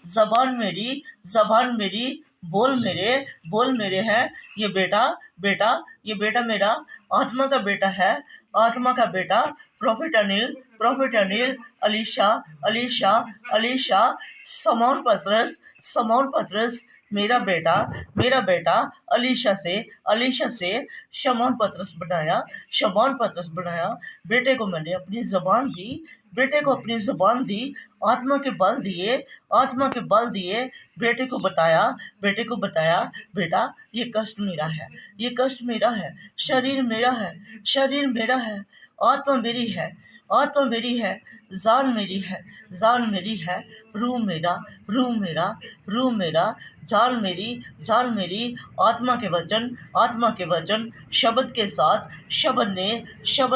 जबान मेरी, जबान मेरी, बोल मेरे है। ये बेटा, बेटा, ये बेटा मेरा आत्मा का बेटा है, आत्मा का बेटा। प्रॉफिट अनिल, प्रॉफिट अनिल, अलीशा, अलीशा, अलीशा, समौन पतरस, समौन पतरस, मेरा बेटा, मेरा बेटा। अलीशा से, अलीशा से शमौन पतरस बनाया, शमौन पतरस बनाया। बेटे को मैंने अपनी जबान दी, बेटे को अपनी जबान दी, आत्मा के बल दिए, आत्मा के बल दिए। बेटे को बताया, बेटे को बताया, बेटा ये कष्ट मेरा है, ये कष्ट मेरा है, शरीर मेरा है, शरीर मेरा है, आत्मा मेरी है, आत्मा मेरी है, जान मेरी है, जान मेरी है। रूह मेरा, रूह मेरा, रूह मेरा, जान मेरी, जान मेरी। आत्मा के वचन, आत्मा के वचन, शब्द के साथ शब्द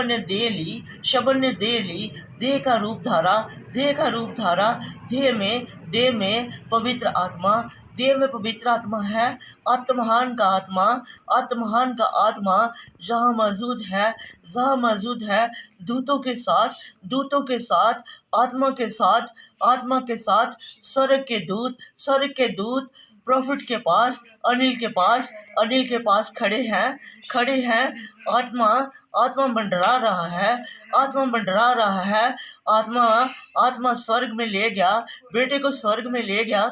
ने दे ली, शब्द ने दे ली। देह का रूप धारा, देह का रूप धारा। देह में पवित्र आत्मा, देह में पवित्र आत्मा है। आत्महान का आत्मा, आत्महान का आत्मा जहाँ मौजूद है, जहाँ मौजूद है। दूतों के साथ, दूतों के साथ, आत्मा के साथ, आत्मा के साथ। स्वर्ग के दूत, स्वर्ग के दूत प्रॉफिट के पास, अनिल के पास, अनिल के पास खड़े हैं, खड़े हैं। आत्मा, आत्मा मंडरा रहा है, आत्मा मंडरा रहा है। आत्मा, आत्मा स्वर्ग में ले गया, बेटे को स्वर्ग में ले गया।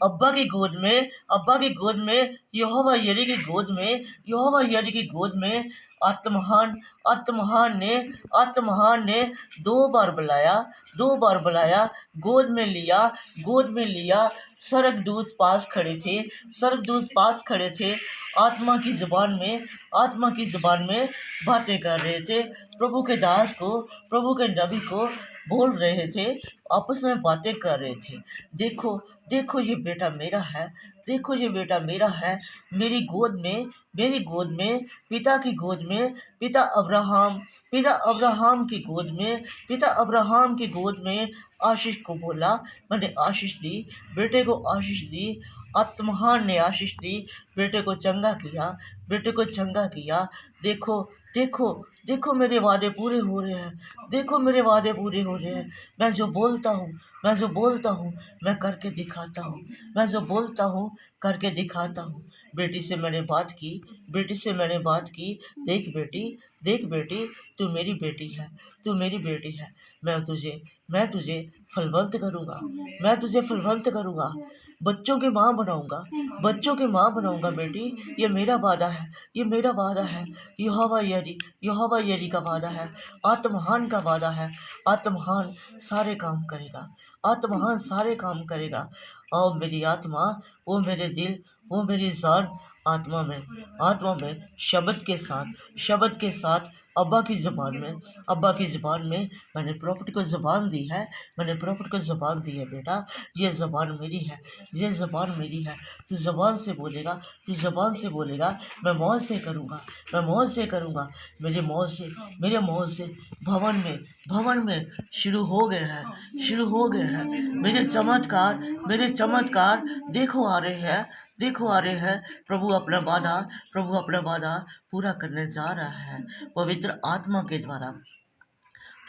अब्बा की गोद में, अब्बा की गोद में, यहोवा यरी की गोद में, यहोवा यरी की गोद में। आत्महान, आत्महान ने, आत्महान ने 2 बार बुलाया, 2 बार बुलाया। गोद में लिया, गोद में लिया। स्वर्गदूत पास खड़े थे, स्वर्गदूत पास खड़े थे। आत्मा की जुबान में, आत्मा की जुबान में बातें कर रहे थे। प्रभु के दास को, प्रभु के नबी को बोल रहे थे, आपस में बातें कर रहे थे। देखो, देखो ये बेटा मेरा है, देखो ये बेटा मेरा है। मेरी गोद में, मेरी गोद में, पिता की गोद में, पिता अब्राहम, पिता अब्राहम की गोद में, पिता अब्राहम की गोद में। आशीष को बोला, मैंने आशीष दी, बेटे को आशीष दी। आत्महान ने आशीष दी, बेटे को चंगा किया, बेटे को चंगा किया। देखो, देखो, देखो मेरे वादे पूरे हो रहे हैं, देखो मेरे वादे पूरे हो रहे हैं। मैं जो बोलता हूँ, मैं जो बोलता हूँ, मैं करके दिखाता हूँ, मैं जो बोलता हूँ करके दिखाता हूँ। बेटी से मैंने बात की, बेटी से मैंने बात की। देख बेटी, देख बेटी, तू मेरी बेटी है, तू मेरी बेटी है। मैं तुझे फलवंत करूँगा, मैं तुझे फलवंत करूँगा। बच्चों की माँ बनाऊँगा, बच्चों की माँ बनाऊँगा बेटी। ये मेरा वादा है, ये मेरा वादा है। यहोवा यरी, यहोवा यरी का वादा है, आत्महान का वादा है। आत्महान सारे काम करेगा, आत्महान सारे काम करेगा। आओ मेरी आत्मा, वो मेरे दिल, वो मेरी जान। आत्मा में, आत्मा में शब्द के साथ, शब्द के साथ। अब्बा की ज़बान में, अब्बा की ज़बान में मैंने प्रॉफिट को ज़बान दी है, मैंने प्रॉफिट को ज़बान दी है। बेटा ये ज़बान मेरी है, ये ज़बान मेरी है। तू ज़बान से बोलेगा, तू ज़बान से बोलेगा। मैं मौज से करूँगा, मैं मौज से करूँगा। मेरे मौज से, मेरे मौज से भवन में, भवन में शुरू हो गए हैं, शुरू हो गए हैं। मेरे चमत्कार, मेरे चमत्कार देखो आ रहे हैं, देखो आ रहे हैं। प्रभु अपना वादा, प्रभु अपना वादा पूरा करने जा रहा है पवित्र आत्मा के द्वारा,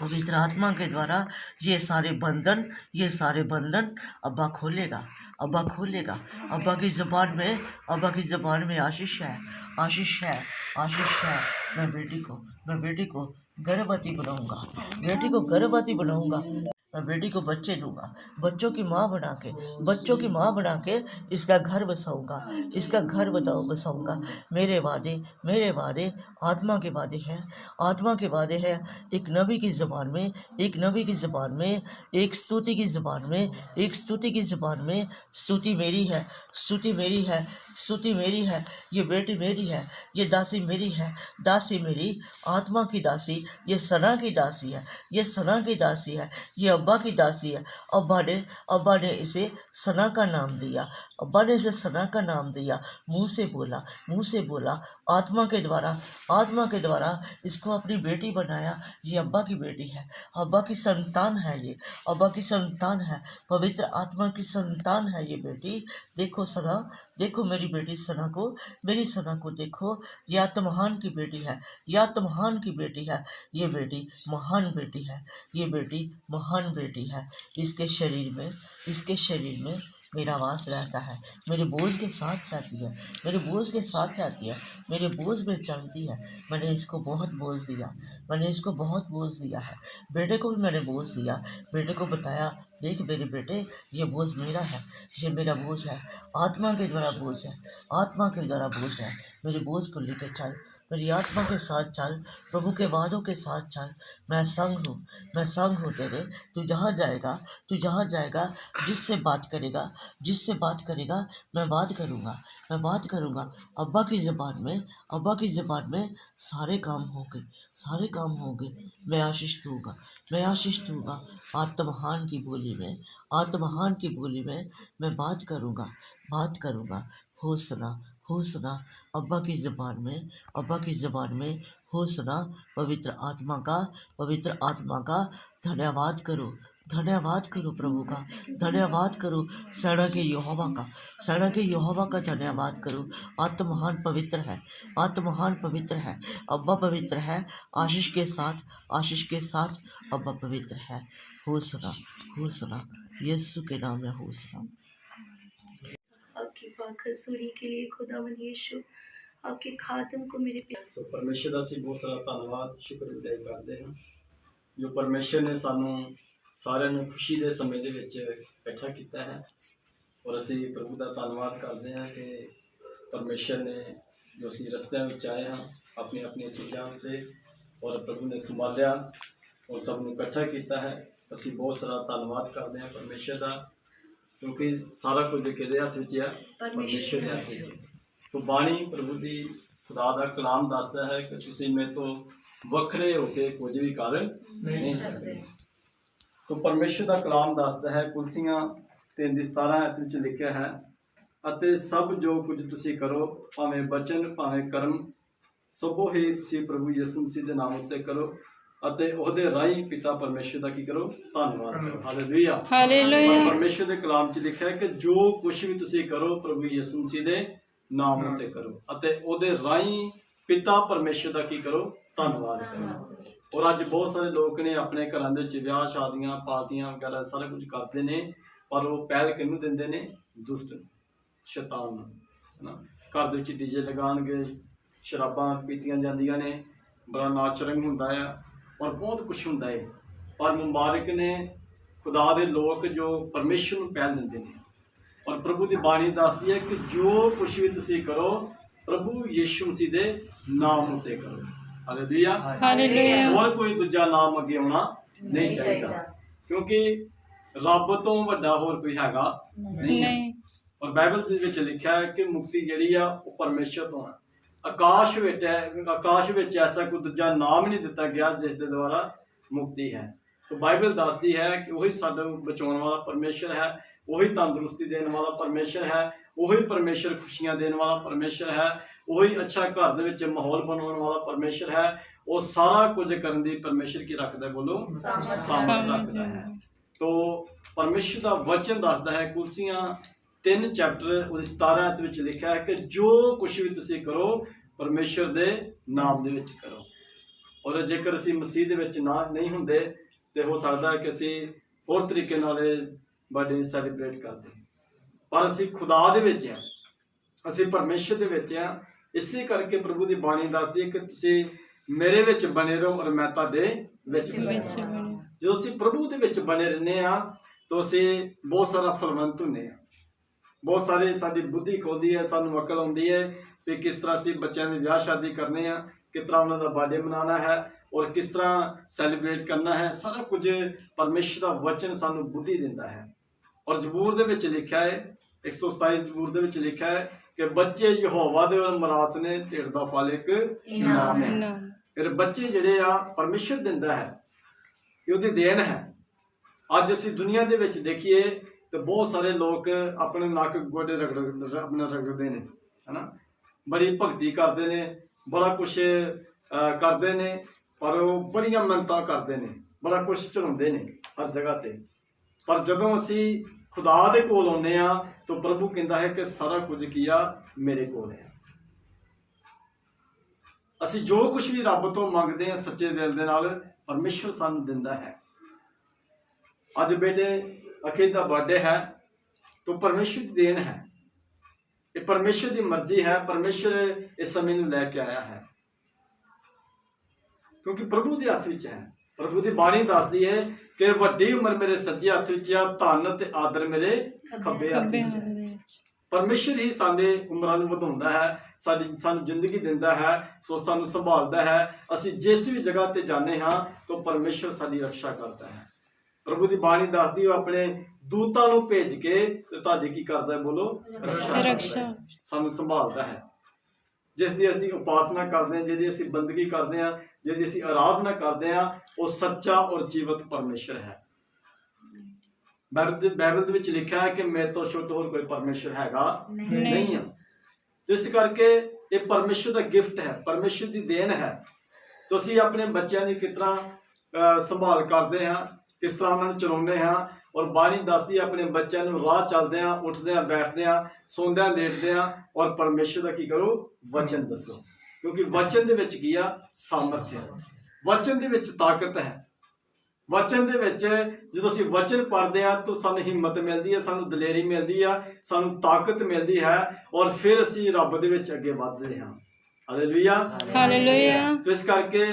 पवित्र आत्मा के द्वारा। ये सारे बंधन, ये सारे बंधन अब्बा खोलेगा, अब्बा खोलेगा। अब्बा की ज़बान में, अब्बा की ज़बान में आशीष है, आशीष है, आशीष है। मैं बेटी को गर्भवती बनाऊंगा, बेटी को गर्भवती बनाऊंगा। मैं बेटी को बच्चे दूंगा, बच्चों की माँ बना के, बच्चों की माँ बना के इसका घर बसाऊंगा, इसका घर बसाऊंगा। मेरे वादे, मेरे वादे आत्मा के वादे हैं, आत्मा के वादे हैं। एक नबी की ज़बान में, एक नबी की ज़बान में, एक स्तुति की ज़बान में, एक स्तुति की ज़बान में। स्तुति मेरी है, स्तुति मेरी है, स्तुति मेरी है। ये बेटी मेरी है, ये दासी मेरी है, दासी मेरी, आत्मा की दासी। ये सना की दासी है, ये सना की दासी है, ये अब्बा की दासी है। अब्बा ने इसे सना का नाम दिया, अब्बा ने इसे सना का नाम दिया। मुंह से बोला, मुंह से बोला, आत्मा के द्वारा, आत्मा के द्वारा इसको अपनी बेटी बनाया। ये अब्बा की बेटी है, अब्बा की संतान है, ये अब्बा की संतान है, पवित्र आत्मा की संतान है ये बेटी। देखो सना, देखो मेरी बेटी सना को, मेरी सना को देखो। यह आत्महान की बेटी है, यह आत्महान की बेटी है। ये बेटी महान बेटी है, ये बेटी महान जवान बेटी है, इसके शरीर में मेरा वास रहता है। मेरे बोझ के साथ रहती है, मेरे बोझ के साथ रहती है, मेरे बोझ में चलती है। मैंने इसको बहुत बोझ दिया, मैंने इसको बहुत बोझ दिया है। बेटे को भी मैंने बोझ दिया, बेटे को बताया, देख मेरे बेटे, ये बोझ मेरा है, ये मेरा बोझ है, आत्मा के द्वारा बोझ है, आत्मा के द्वारा बोझ है। मेरे बोझ को लेकर चल, मेरी आत्मा के साथ चल, प्रभु के वादों के साथ चल। मैं संग हूँ, मैं संग हूँ तेरे। तू जहाँ जाएगा, जिससे बात करेगा, मैं बात करूँगा, मैं बात करूँगा। अब्बा की ज़बान में सारे काम होंगे, सारे काम होंगे। मैं आशीष दूंगा। आत्महान की बोली में मैं बात करूँगा। हो सुना अब्बा की ज़बान में हो सुना। पवित्र आत्मा का धन्यवाद करो प्रभु का, धन्यवाद करो सेना के यहोवा का धन्यवाद करो। आत्महान पवित्र है, अब्बा पवित्र है, आशीष के साथ अब्बा पवित्र है। हो सुना यीशु के नाम में हो सुना। आपकी बाखसूरी के लिए खुदावन यीशु, आपके खातम को मेरे सो परमेश्वर ਦਾ ਅਸੀਂ ਬਹੁਤ ਸਾਰਾ ਧੰਨਵਾਦ ਸ਼ੁਕਰਗੁਜ਼ਾਰੀ ਕਰਦੇ ਹਾਂ ਜੋ ਪਰਮੇਸ਼ਰ ਨੇ ਸਾਨੂੰ ਸਾਰਿਆਂ ਨੂੰ ਖੁਸ਼ੀ ਦੇ ਸਮੇਂ ਦੇ ਵਿੱਚ ਇਕੱਠਾ ਕੀਤਾ ਹੈ। ਔਰ ਅਸੀਂ ਪ੍ਰਭੂ ਦਾ ਧੰਨਵਾਦ ਕਰਦੇ ਹਾਂ ਕਿ ਪਰਮੇਸ਼ਰ ਨੇ ਜੋ ਅਸੀਂ ਰਸਤਿਆਂ ਵਿੱਚ ਆਏ ਹਾਂ ਆਪਣੀ ਆਪਣੀਆਂ ਚੀਜ਼ਾਂ ਉੱਤੇ ਔਰ ਪ੍ਰਭੂ ਨੇ ਸੰਭਾਲਿਆ ਔਰ ਸਭ ਨੂੰ ਇਕੱਠਾ ਕੀਤਾ ਹੈ। ਅਸੀਂ ਬਹੁਤ ਸਾਰਾ ਧੰਨਵਾਦ ਕਰਦੇ ਹਾਂ ਪਰਮੇਸ਼ਰ ਦਾ, ਕਿਉਂਕਿ ਸਾਰਾ ਕੁਝ ਕਿਹਦੇ ਹੱਥ ਵਿੱਚ ਆ? ਪਰਮੇਸ਼ਰ ਦੇ ਹੱਥ ਵਿੱਚ। तो बाणी प्रभु की खुदा का कलाम दसदा है कि तुसीं मेरे तो वखरे होके कुछ भी कर नहीं सकते। तो परमेश्वर का कलाम दसदा है, कुलसियां 3:17 ਵਿੱਚ लिखा है, ਅਤੇ सब जो कुछ तुसीं करो भावें बचन भावें कर्म सबो ही तुसीं प्रभु यीशु मसीह के नाम उत्ते करो ਅਤੇ ਉਹਦੇ ਰਾਹੀਂ ਪਿਤਾ ਪਰਮੇਸ਼ਰ ਦਾ ਕੀ ਕਰੋ? ਧੰਨਵਾਦ ਕਰੋ। Hallelujah, hallelujah. ਪਰਮੇਸ਼ਰ ਦੇ ਕਲਾਮ 'ਚ ਲਿਖਿਆ ਹੈ ਕਿ ਜੋ ਕੁਝ ਵੀ ਤੁਸੀਂ ਕਰੋ ਪ੍ਰਭੂ ਯਿਸੂ ਮਸੀਹ ਦੇ ਨਾਮ ਉੱਤੇ ਕਰੋ ਅਤੇ ਉਹਦੇ ਰਾਹੀਂ ਪਿਤਾ ਪਰਮੇਸ਼ਰ ਦਾ ਕੀ ਕਰੋ? ਧੰਨਵਾਦ ਕਰੋ। ਔਰ ਅੱਜ ਬਹੁਤ ਸਾਰੇ ਲੋਕ ਨੇ ਆਪਣੇ ਘਰਾਂ ਦੇ ਵਿੱਚ ਵਿਆਹ ਸ਼ਾਦੀਆਂ ਪਾਰਟੀਆਂ ਵਗੈਰਾ ਸਾਰਾ ਕੁਝ ਕਰਦੇ ਨੇ, ਪਰ ਉਹ ਪਹਿਲ ਕਿਹਨੂੰ ਦਿੰਦੇ ਨੇ? ਦੁਸ਼ਟ ਸ਼ੈਤਾਨ ਨੂੰ, ਹੈ ਨਾ। ਘਰ ਦੇ ਵਿੱਚ ਡੀਜੇ ਲਗਾਉਣਗੇ, ਸ਼ਰਾਬਾਂ ਪੀਤੀਆਂ ਜਾਂਦੀਆਂ ਨੇ, ਬੜਾ ਨਾਚ ਰੰਗ ਹੁੰਦਾ ਆ ਔਰ ਬਹੁਤ ਕੁਛ ਹੁੰਦਾ ਹੈ। ਪਰ ਮੁਬਾਰਕ ਨੇ ਖੁਦਾ ਦੇ ਲੋਕ ਜੋ ਪਰਮੇਸ਼ਰ ਨੂੰ ਪਹਿਲ ਦਿੰਦੇ ਨੇ। और प्रभु की बाणी दसदी है कि जो कुछ भी तुसीं करो प्रभु यीशु मसीह दे नाम उत्ते करो। Hallelujah, hallelujah. और कोई दूजा नाम अगे आना नहीं चाहिए, क्योंकि रब तो वड्डा होर कोई हैगा नहीं। और बाइबल दे विच लिखा है कि मुक्ति जिहड़ी आ वो परमेश्वर तो है। आकाश विच ऐसा कोई दूजा नाम नहीं दिता गया जिस दे द्वारा मुक्ति है। तो बाइबल दसदी है कि वही साडा बचाने वाला परमेश्वर है, वही तंदुरुस्ती देने वाला परमेश्वर है, वही परमेश्वर खुशियां देने वाला परमेश्वर है, वही अच्छा घर दे विच माहौल बनाने वाला परमेश्वर है। वो सारा कुछ करने दी परमेश्वर की रखता है, बोलो सामर्थ रखता है। तो परमेश्वर का वचन दसदा है, कुलसियां 3 चैप्टर 17 विच लिखा है कि जो कुछ भी तुसीं करो परमेश्वर दे नाम दे विच करो। और जेकर असीं मसीह दे विच ना नहीं हुंदे तो हो सकता है कि असीं होर तरीके नाल बर्थडे सैलीब्रेट करते, पर असीं खुदा दे विच आ, असीं परमेश्वर दे विच आ। इसे करके प्रभु की बाणी दसदी है कि तुसीं मेरे विच बने रहो और मैं तुहाडे विच बने रहां। जो असीं प्रभु दे विच बने रहने आ तो असीं बहुत सारा फलवंत हुंदे आ, बहुत सारे साडी बुद्धि खुलदी है, सानूं अकल आउंदी है कि किस तरह असीं बच्चों की विआह शादी करने आ, किस तरह उन्हां दा बर्थडे मनाना है और किस तरह सैलीब्रेट करना है। सारा कुछ परमेश्वर का वचन सानूं बुद्धि दिंदा है। और जबूर दे विच लिखा है, 127 जबूर दे विच लिखा है कि बच्चे यहोवा दे मरास ने ढिड दा फल एक इनाम है। फिर बच्चे जिहड़े आ परमेश्वर दिंदा है, उहदी देन है। अज असीं दुनिया दे विच देखिए तो बहुत सारे लोग अपने नक गोडे अपने रगड़ते हैं, है ना, बड़ी भगती करते हैं, बड़ा कुछ करते हैं, पर वो बड़ियां मिन्नतां करते हैं, बड़ा कुछ चढ़ाते हैं हर जगह ते। पर जदों असीं खुदा दे कोल आउंदे आ तो प्रभु कहता है कि सारा कुछ किया मेरे कोल है। असीं जो कुछ भी रब तो मंगते हैं सच्चे दिल दे नाल परमेश्वर सानूं दिंदा है। आज बेटे अखिल का बर्थडे है, तो परमेश्वर की देन है, ये परमेश्वर की मर्जी है, परमेश्वर इस समय में लैके आया है, क्योंकि प्रभु के हथ विच है। प्रभु की बाणी दसदी है कि वड्डी उम्र मेरे सज्जे हथ विच आ, धन ते आदर मेरे खब्बे हथ विच है। परमेश्वर ही साडे उम्रां नूं वधाउंदा है, सानूं जिंदगी दिंदा है, सो सानूं संभालदा है। असीं जिस भी जगह ते जाने हाँ तो परमेश्वर साडी रक्षा करता है। प्रभु की बाणी दसदी है अपने दूतां नूं भेज के ते तुहाडी की करदा है, बोलो, रक्षा सानूं संभालदा है। जिस दी असीं उपासना करते हैं, जिहदी असीं बंदगी करते हैं, जिहदी असीं आराधना करते हैं, वो सच्चा और जीवत परमेश्वर है। बाइबल दे विच लिखा है कि मेरे तो छुट होर कोई परमेश्वर हैगा नहीं है। इस करके ये परमेश्वर का गिफ्ट है, परमेश्वर की देन है। तो असीं अपने बच्चों की किस तरह संभाल करते हैं, किस तरह उन्होंने चलाते हैं, और बाणी दसदी अपने बच्चों को राह चलते हैं, उठते हैं, बैठते हैं, सोंदे हैं, लेटते हैं, और परमेश्वर का की करो, वचन दसो, क्योंकि वचन दे विच की आ सामर्थ्य है, वचन दे विच ताकत है। वचन दे विच जदों असीं वचन पढ़ते हैं तो सानूं हिम्मत मिलती है, सानूं दलेरी मिलती है, सानूं ताकत मिलती है, और फिर असीं रब दे विच अगे वधदे हां। Hallelujah, hallelujah. तो इस करके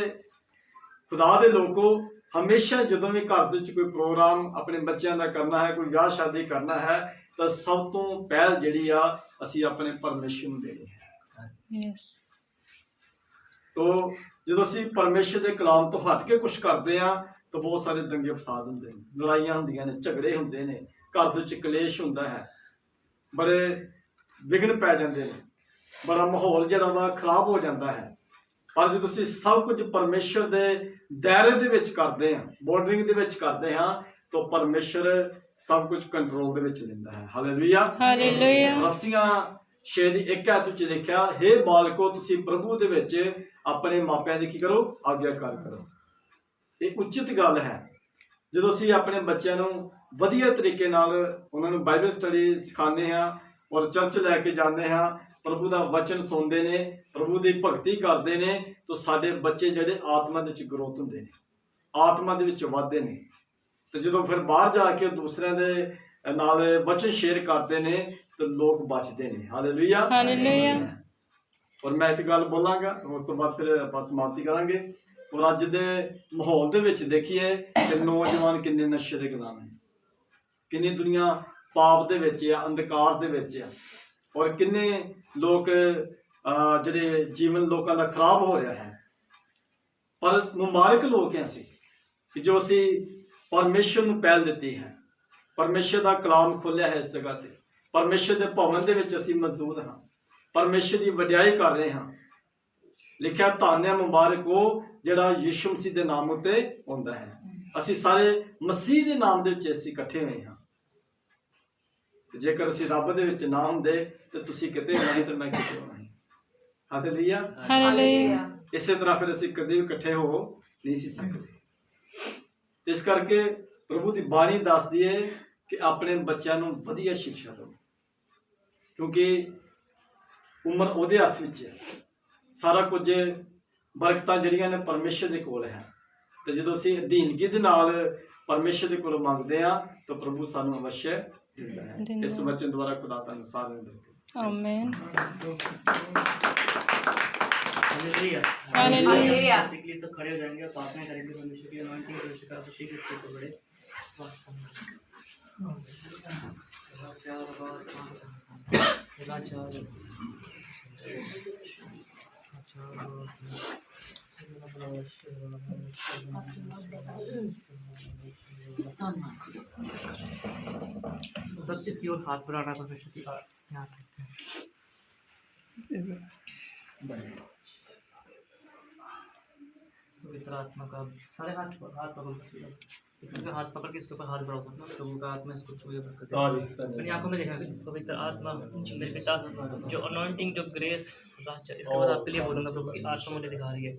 खुदा दे लोगों, हमेशा जदों भी घर दे विच कोई प्रोग्राम अपने बच्चों का करना है, कोई विआह शादी करना है, तो सब तो पहल जिहड़ी आ असीं अपने परमेश्वर नूं देनी है। तो जदों असीं परमेश्वर के कलाम तो हट के कुछ करते हैं तो बहुत सारे दंगे फसाद होंदे ने, लड़ाइयां होंदियां ने, झगड़े होंदे ने, घर दे विच कलेश हुंदा है, बड़े विघन पै जांदे ने, बड़ा माहौल जिहड़ा वा खराब हो जाता है। पर जो तुसीं सब कुछ परमेश्वर के दायरे दे विच करते हैं, बॉर्डरिंग दे विच करते हैं, तो परमेश्वर सब कुछ कंट्रोल दे विच लैंदा है। Hallelujah, hallelujah. रफसियां 6:1 विच लिखिया, हे बालको तुसीं प्रभु दे विच अपने मापिਆਂ ਦੀ की करो, आग्याकार करो। ये उचित गल है। जो असीं अपने बच्चों को वधिया तरीके नाल उन्हां नूं बाइबल स्टडी सिखाने हैं और चर्च लैके जाते हैं, प्रभु का वचन सुनते हैं, प्रभु की भगती करते हैं, तो साडे बच्चे जिहड़े आत्मा दे विच ग्रोथ हुंदे ने, आत्मा दे विच वधदे ने। तो जो फिर बाहर जाके दूसरों के नाल वचन शेयर करते हैं तो लोग बचते हैं। Hallelujah, hallelujah. और मैं एक गल बोलांगा, उस तो बाद फिर आपां समाप्ति करांगे। और अज दे माहौल दे विच देखिए कि नौजवान किन्ने नशे दे गुलाम हैं, किन्नी दुनिया पाप दे विच आ, अंधकार दे विच आ, और किन्ने लोग जिहड़े जीवन लोगों का खराब हो रहा है। पर मुबारक लोग हैं असीं कि जो असीं परमेश्वर नूं पहल दित्ती है, परमेश्वर का कलाम खोलिया है इस जगह ते, परमेश्वर के भवन दे विच असीं मौजूद हाँ, परमेश्वर की वडियाई कर रहे हाँ। लिखिया धन है मुबारक वो जिहड़ा यीशु मसीह के नाम उत्ते हुंदा है। असीं सारे मसीह के नाम दे विच असीं इकट्ठे होए हाँ। जेकर असीं रब दे विच ना हुंदे तो तुसीं किते होना ही, तो मैं किते होना ही। Hallelujah, hallelujah. इसे तरह फिर असीं कदे भी इकट्ठे हो नहीं सी सकते। इस करके प्रभु की बाणी दसदी है कि अपने बच्चों को वधिया शिक्षा दो, क्योंकि उम्र उहदे हथ विच है, सारा कुछ बरकतां जिहड़ियां ने परमेश्वर दे कोल है। तो जो असीं अधीनगी दे नाल परमेश्वर दे कोल मंगदे हां तो प्रभु सानूं अवश्य दिंदा है। इस वचन द्वारा खुदा तुहानूं सारिआं नूं बरकत। आमीन। Hallelujah, hallelujah. बेसिकली सब खड़े हो जाएंगे और प्रार्थना करेंगे, परमेश्वर की अनॉइंटिंग परमेश्वर का अभिषेक इसके ऊपर बढ़े। सब चीज की ओर हाथ बढ़ाना परमेश्वर की यहाँ पवित्र आत्मा का सारे हाथ पकड़ के इसके ऊपर हाथ बढ़ा सकते हैं। प्रभु का आत्मा इसको छुए अपनी आंखों में देखा पवित्र आत्मा मेरे पिता जो अनॉइंटिंग जो ग्रेस इसके बाद आपके लिए बोलूंगा। प्रभु की आत्मा मुझे दिखा रही है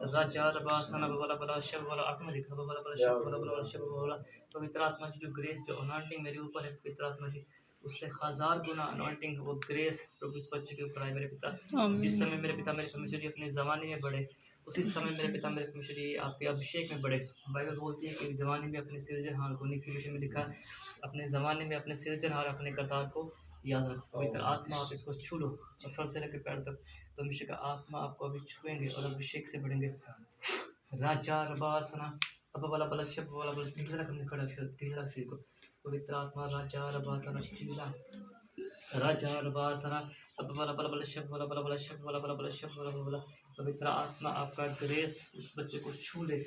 राजा रबा सना वाला बड़ा शब वाला आत्मा में दिखा वाला बड़ा शब वाला शब वाला पवित्र आत्मा की जो ग्रेस जो अनॉइंटिंग मेरे ऊपर है पवित्र आत्मा जी उससे 1000 गुना अनॉइंटिंग वो ग्रेस प्रभु इस बच्चे के ऊपर आए मेरे पिता। जिस समय मेरे पिता मेरे परमेश्वर जी अपने ज़माने में बढ़े उसी समय मेरे पिता मेरे परमेश्वर ये आपके अभिषेक में बढ़े। बाइबल बोलती है कि ज़माने में अपने सृजनहार को, नीति विषय में लिखा है, अपने ज़माने में अपने सृजनहार अपने करतार को याद रखो। पवित्र आत्मा आप इसको छू लो और सर से लेकर पैर तक परमेश्वर का आत्मा आपको अभी छुएंगे और अभिषेक से बढ़ेंगे। राजा रबासना अब वाला बला शब्द वाला बला तीसरा करने खड़ा तीसरा अक्षर को पवित्र आत्मा राजा रबासना शीला राजा रबासना अब वाला बला बला शब्द वाला बला बला शब्द वाला बला बला शब्द वाला बला पवित्र आत्मा आपका ग्रेस इस बच्चे को छू ले।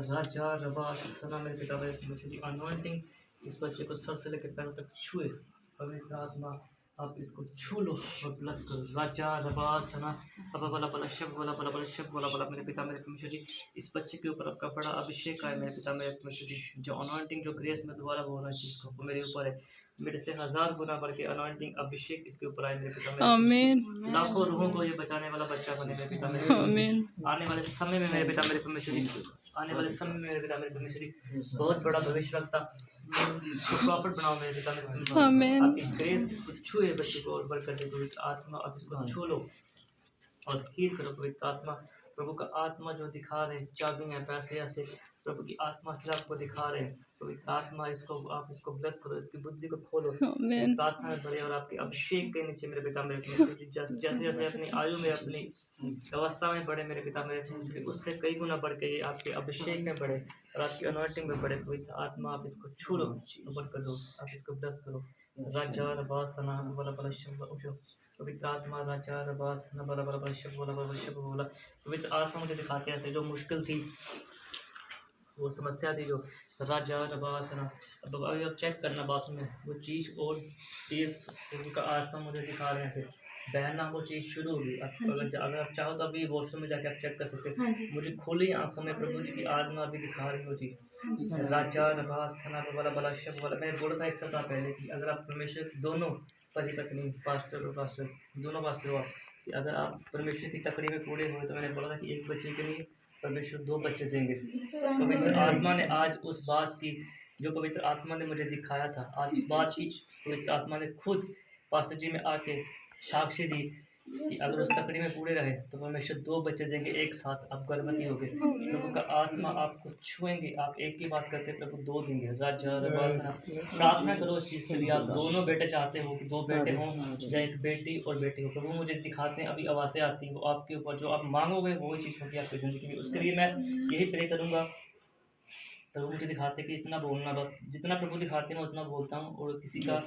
राजा रबासना मेरे पिता मेरे परमेश्वर अनॉइंटिंग इस बच्चे को सर से लेकर पैर तक छुए। पवित्र आत्मा आप इसको छू लो और प्लस करो। राजा रबासना अब वाला बला शब्द वाला बला बला शब्द वाला बला मेरे पिता मेरे परमेश्वर जी इस बच्चे के ऊपर आपका बड़ा अभिषेक है मेरे पिता मेरे परमेश्वर जी। जो अनॉइंटिंग जो ग्रेस में दोबारा बोल रहा है चीज़ को मेरे ऊपर है, मेरे से 1000 गुना बढ़ के अनॉइंटिंग अभिषेक इसके ऊपर आए मेरे पिता मेरे आमीन लाखों रूहों को ये बचाने वाला बच्चा बने मेरे पिता मेरे आमीन आने वाले समय में मेरे पिता मेरे परमेश्वर जी आने वाले समय में मेरे पिता मेरे परमेश्वर जी बहुत बड़ा भविष्य रखता इसको प्रॉफिट बनाओ मेरे पिता मेरे परमेश्वर जी। आमीन आपकी ग्रेस इसको छुए बच्चे को और बरकत दे। पवित्र आत्मा आप इसको छू लो और हील करो। पवित्र आत्मा प्रभु का आत्मा जो दिखा रहे चाबी है पैसे ऐसे प्रभु की आत्मा फिर आपको दिखा रहे हैं। पवित्र आत्मा इसको आप इसको ब्लेस करो, इसकी बुद्धि को खोलो, आमीन प्रार्थना में बढ़े और आपके अभिषेक के नीचे मेरे पिता मेरे परमेश्वर जी जैसे जैसे अपनी आयु में अपनी अवस्था में बढ़े मेरे पिता मेरे परमेश्वर जी उससे कई गुना बढ़ के ये आपके अभिषेक में बढ़े और आपकी अनॉइंटिंग में बढ़े। पवित्र आत्मा आप इसको छू लो ऊपर कर दो, आप इसको ब्लेस करो। राजा रबासना बला बला शब्द पवित्र आत्मा राजा रबासना बला बला बला शब्द बोला बला शब्द बोला। पवित्र आत्मा मुझे दिखाते हैं ऐसे जो मुश्किल थी वो समस्या थी जो राजा रबासना अब अभी आप चेक करना बाथरूम में वो चीज़ और तेज उनका आत्मा मुझे दिखा रहे हैं ऐसे बहना वो चीज़ शुरू होगी। अगर आप चाहो तो अभी वॉशरूम में जाके आप चेक कर सकते हाँ हैं। जी मुझे खुली आंखों में प्रभु जी की आत्मा अभी दिखा रही वो चीज़ राजा रबासना वाला बला शब्द वाला। मैंने बोला था एक सप्ताह पहले कि अगर आप परमेश्वर दोनों पति पत्नी पास्टर और पास्टर दोनों पास्टर हो कि अगर आप परमेश्वर की तकड़ी में पूरे हुए तो मैंने बोला था कि एक बच्चे के लिए परमेश्वर 2 बच्चे देंगे। पवित्र आत्मा ने आज उस बात की जो पवित्र आत्मा ने मुझे दिखाया था आज उस बात की पवित्र आत्मा ने खुद पास्टर जी में आके साक्षी दी कि अगर उस तकड़ी में पूरे रहे तो परमेश्वर 2 बच्चे देंगे एक साथ। आप गर्भवती हो गए प्रभु का आत्मा आपको छुएंगे। आप एक ही बात करते प्रभु 2 देंगे। राजा रबासना प्रार्थना करो इस चीज़ के लिए। आप दोनों बेटे चाहते हो कि 2 बेटे हों या एक बेटी और बेटी हो। प्रभु मुझे दिखाते हैं अभी आवाज़ें आती हैं वो आपके ऊपर जो आप मांगोगे वही चीज़ होगी आपकी ज़िंदगी में। उसके लिए मैं यही प्रे करूँगा। प्रभु मुझे दिखाते हैं कि इतना बोलना बस जितना प्रभु दिखाते हैं मैं उतना बोलता हूँ और किसी का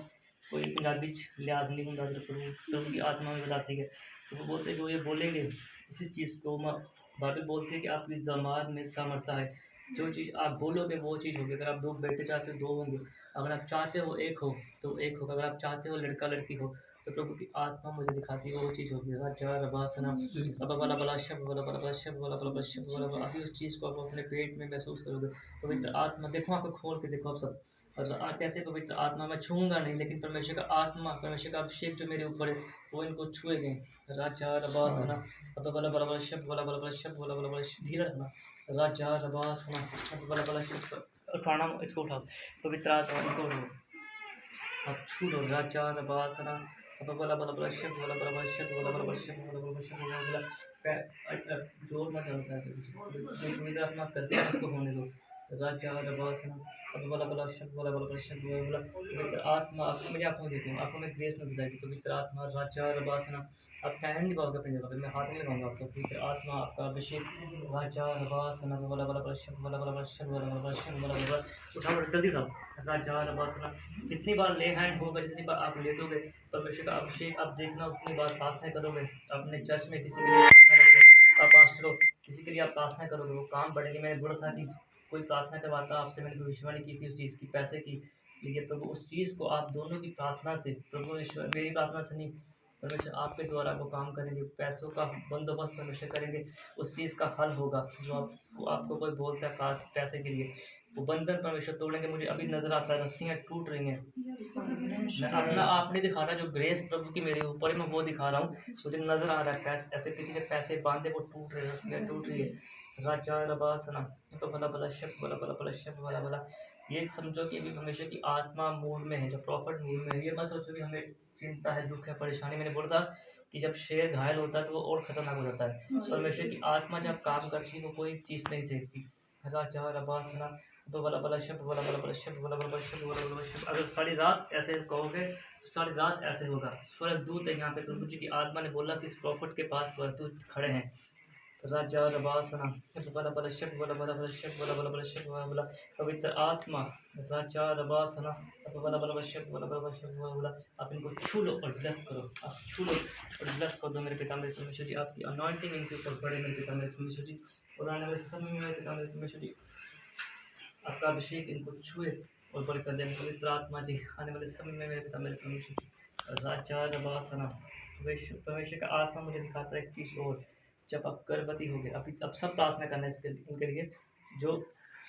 कोई पंजाबी लिहाज नहीं होता। प्रभु की आत्मा में बताती है प्रभु बोलते जो ये बोलेंगे उसी चीज़ को बाइबल बोलती है कि आपकी ज़बान में सामर्थ्य है। जो चीज़ आप बोलोगे वो चीज़ होगी। अगर आप 2 बेटे चाहते हो 2 होंगे। अगर आप चाहते हो एक हो तो एक होगा। अगर आप चाहते हो लड़का लड़की हो तो प्रभु की आत्मा मुझे दिखाती है वो चीज़ होगी। राजा रबासना अब वाला बला शब्द वाला बला बला शब्द वाला बला बला शब्द वाला अभी उस चीज़ को आप अपने पेट में महसूस करोगे। पवित्र आत्मा देखो आपको खोल के देखो आप सब और कैसे पवित्र आत्मा मैं छूँगा नहीं लेकिन परमेश्वर का आत्मा परमेश्वर का अभिषेक जो मेरे ऊपर है वो इनको छुए गए। राजा रबासना अब वाला बला बला शब्द वाला बला बला शब्द वाला बला बला धीरे रखना। राजा रबासना अब वाला बला शब्द उठाना इसको उठाओ पवित्र आत्मा इनको आप छू लो। राजा रबासना अब वाला बला बला शब्द वाला बला बला शब्द वाला बला बला शब्द वाला बला शब्द वाला जोर मत पवित्र आत्मा करते हैं उसको होने दो। राजा रबासना अब वाला बला शब्द वाला बला बला शब्द वाला पवित्र आत्मा आपको मेरी आंखों में देखूँ आंखों में ग्रेस नजर आएगी। पवित्र आत्मा राजा रबासना आप हैंड नहीं पाओगे अपनी जगह पे मैं हाथ नहीं लगाऊंगा आपका। पवित्र आत्मा आपका अभिषेक राजा रबासना वाला बला बला शब्द वाला बला बला शब्द वाला बला बला शब्द वाला बला उठाओ जल्दी उठाओ। राजा रबासना जितनी बार ले हैंड होगा जितनी बार आप लेटोगे परमेश्वर का अभिषेक आप देखना उतनी बार प्रार्थना करोगे। अपने चर्च में किसी के लिए प्रार्थना करोगे आप पास्टर हो किसी के लिए आप प्रार्थना करोगे वो काम बढ़ेगी। मैंने बोला था कि कोई प्रार्थना करवाता आपसे मैंने भविष्यवाणी की थी उस चीज़ की पैसे की लेकिन प्रभु उस चीज़ को आप दोनों की प्रार्थना से प्रभु ईश्वर मेरी प्रार्थना से नहीं परमेश्वर आपके द्वारा वो काम करेंगे। पैसों का बंदोबस्त परमेश्वर करेंगे उस चीज़ का हल होगा जो आपको कोई बोलता है पैसे के लिए वो बंधन परमेश्वर तोड़ेंगे। मुझे अभी नज़र आता है रस्सियाँ टूट रही हैं। मैं अपना आप नहीं दिखा रहा जो ग्रेस प्रभु की मेरे ऊपर है मैं वो दिखा रहा हूँ। मुझे नज़र आ रहा है पैसे ऐसे किसी के पैसे बांधे वो टूट रहे हैं रस्सियाँ टूट रही है। राजा रबासना तो बला बला शब बला बला बला शब बला बला। ये समझो कि अभी परमेश्वर की आत्मा मूड में है, जो प्रॉफिट मूड में है। ये मत सोचो कि हमें चिंता है, दुख है, परेशानी। मैंने बोला था कि जब शेर घायल होता है तो वो और खतरनाक हो जाता है। परमेश्वर की आत्मा जब काम करती है वो कोई चीज़ नहीं देखती। राजा रबासना तो बला बला शब बला बला बला शब बला बला बला शब बला बला शब। अगर सारी रात ऐसे कहोगे तो सारी रात ऐसे होगा। स्वर्गदूत है यहाँ पे, प्रभु जी की आत्मा ने बोला कि इस प्रॉफिट के पास स्वर्गदूत खड़े हैं। राजा रबासना बला बला शब बला बला बला शब बला बला बला शब बला बला। पवित्र आत्मा राजा रबासना बला बला बला शब बला बला बला शब बला बला। आप इनको छू लो और ब्लेस करो, आप छू लो और ब्लेस कर दो मेरे पिता मेरे परमेश्वर जी। आपकी अनॉइंटिंग इनके ऊपर पड़े मेरे पिता मेरे परमेश्वर जी। और आने वाले समय में मेरे पिता मेरे परमेश्वर जी आपका अभिषेक इनको छुए और बरकत दे। पवित्र आत्मा जी आने वाले समय में मेरे पिता मेरे परमेश्वर जी। राजा रबासना परमेश्वर का आत्मा मुझे दिखाता है एक चीज़ और। जब आप गर्भवती होगे, अभी अब सब प्रार्थना करना है इसके इनके लिए, जो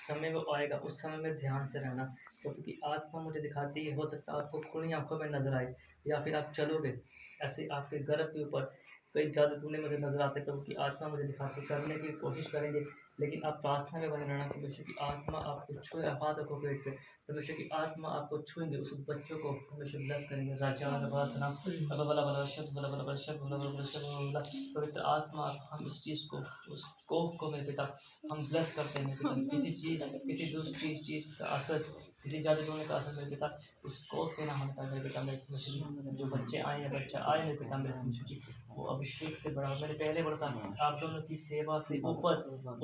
समय वो आएगा उस समय में ध्यान से रहना, क्योंकि आत्मा मुझे दिखाती है। हो सकता है आपको खुली आंखों में नजर आए, या फिर आप चलोगे ऐसे आपके गर्भ के ऊपर कई जादू टूने मुझे नजर आते। प्रभु की आत्मा मुझे दिखाती, करने की कोशिश करेंगे, लेकिन आप प्रार्थना में बने रहना। परमेश्वर की आत्मा आपको छुए, हाथ रखो पेट पे, परमेश्वर की आत्मा आपको छुएंगे, उस बच्चों को परमेश्वर ब्लेस करेंगे। राजा रबासना बला बला बला शब्द बला बला बला शब्द बला बला बला शब्द बला। पवित्र आत्मा हम इस चीज़ को, उस कोख को मेरे पिता हम ब्लेस करते हैं मेरे पिता। किसी चीज़, किसी दूसरी चीज़ का असर, किसी जादू टोने का असर मेरे पिता उस कोख पे ना होता है मेरे पिता मेरे परमेश्वर जी। जो बच्चे आए या बच्चा आए मेरे पिता मेरे परमेश्वर जी, वो अभिषेक से बड़ा, मैंने पहले बोला था आप दोनों की सेवा से ऊपर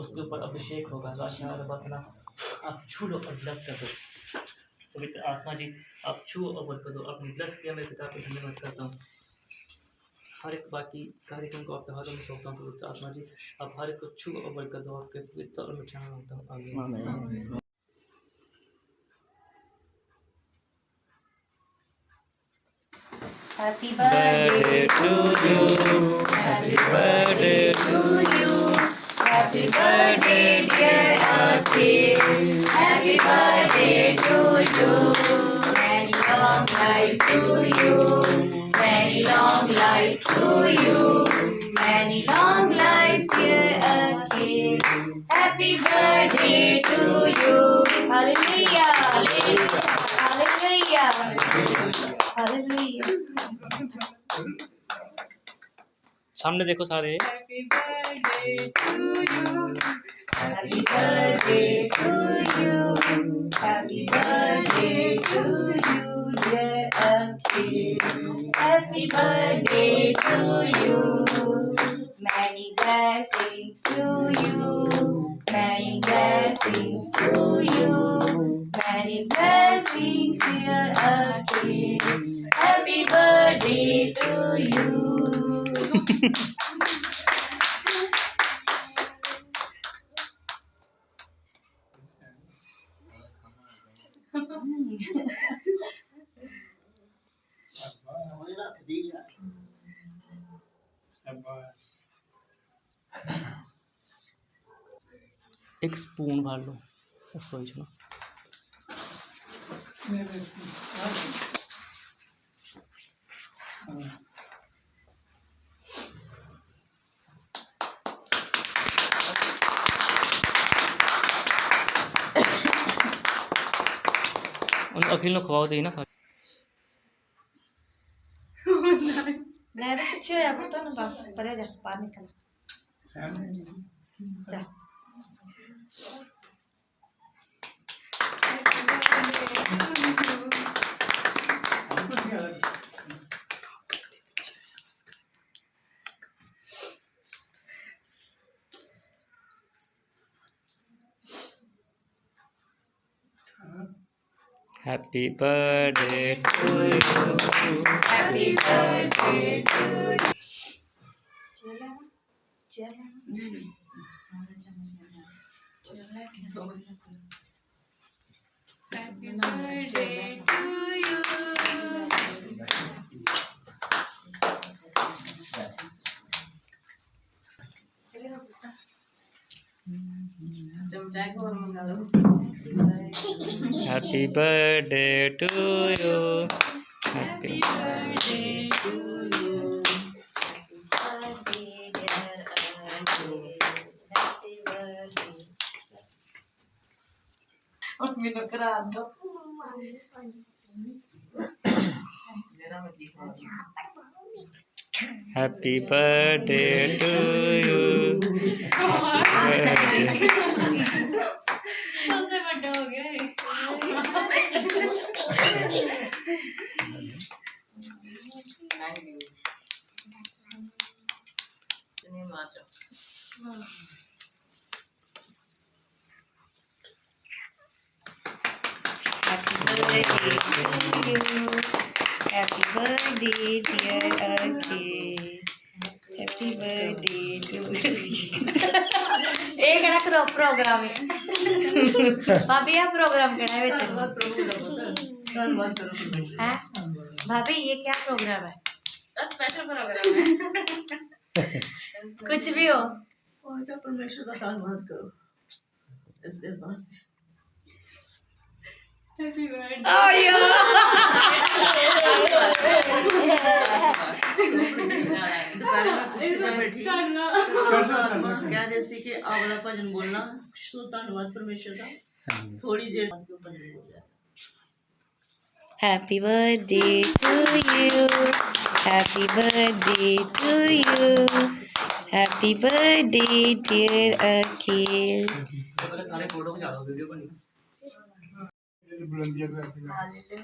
उसके ऊपर अभिषेक होगा। राशा रबासना आप छू लो और ब्लेस कर दो। पवित्र आत्मा जी आप छू और बरकत दो। आपने ब्लेस किया मेरे पिता को धन्यवाद करता हूँ। हर एक बाकी कार्यक्रम को आपके हाथों में सौंपता हूँ। पवित्र आत्मा जी आप हर एक को छू और बरकत दो। आपके पवित्र और मिठाई होता हूँ। आमीन। Happy birthday to you. Happy birthday to you. Happy birthday dear Akhil. Happy birthday to you. Many long life to you. Many long life to you. Many long life dear Akhil. Happy birthday to you. Hallelujah. Hallelujah. Hallelujah. सामने देखो सारे। Happy birthday to you. Happy birthday to you. Happy birthday to you, dear Akhil. Happy birthday to you. Many blessings to you. Many blessings to you. Many blessings, dear Akhil. Happy birthday to you. एक spoon भर लो रसोई चलो। उन अखिल ने खवाओ दी ना सारी। मैं भी पीछे होया पुत्त ना बस परे जा बाहर निकल जा। Happy birthday to you. Happy birthday to you. Happy birthday to you. Happy birthday to you. Happy birthday to you. Happy birthday, dear Akhil. Happy birthday. को करा दो हैप्पी बर्थडे टू यू। सबसे बड़ा हो गया ये। Happy birthday dear Arke. Happy birthday to you. ਇਹ ਕਿਹੜਾ ਕਰੋ ਪ੍ਰੋਗਰਾਮ ਹੈ भाभी ये प्रोग्राम केड़ा है विच धन्यवाद करो है भाभी ये क्या प्रोग्राम है स्पेशल प्रोग्राम है। कुछ भी हो और क्या परमेश्वर का धन्यवाद करो इस दिन वास्ते। Happy birthday. दोपहर में कुर्सी पे बैठी आत्मा कह रही सी कि आवला भजन बोलना सो धन्यवाद परमेश्वर का थोड़ी देर बाद क्यों भजन बोल जाए। Happy birthday to you. Happy birthday to you. Happy birthday dear Akhil. सारे फोटो खिंचा दो, वीडियो बनी।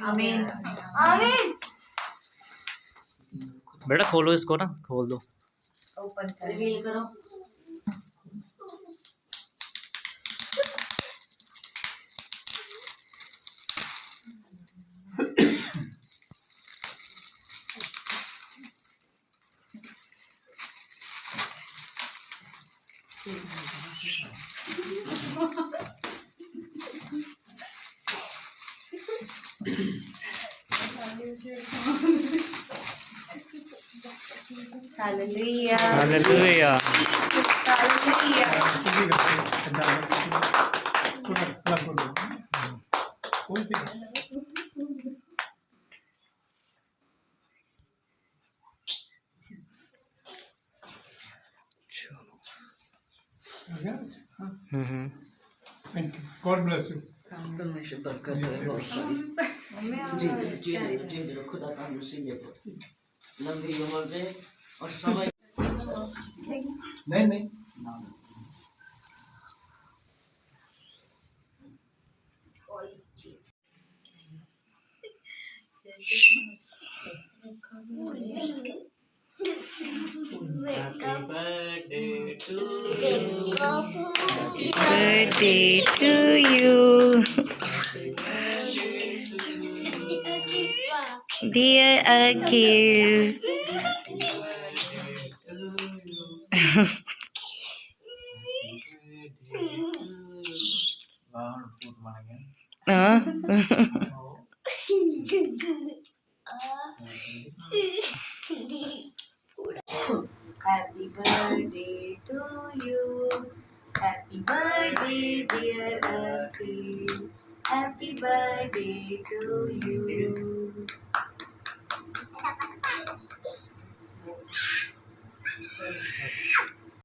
आमीन आमीन बेटा खोलो इसको ना, खोल दो। रिवील करो Hallelujah. Hallelujah. Hallelujah. God bless you. परमेश्वर बरकत दे बहुत सारी जी खुदा तंदुरुस्ती दे लंबी उम्र दे और समय नहीं Birthday to you. Dear Akhil. हाँ Happy birthday to you. Happy birthday dear Akhil. Happy birthday to you.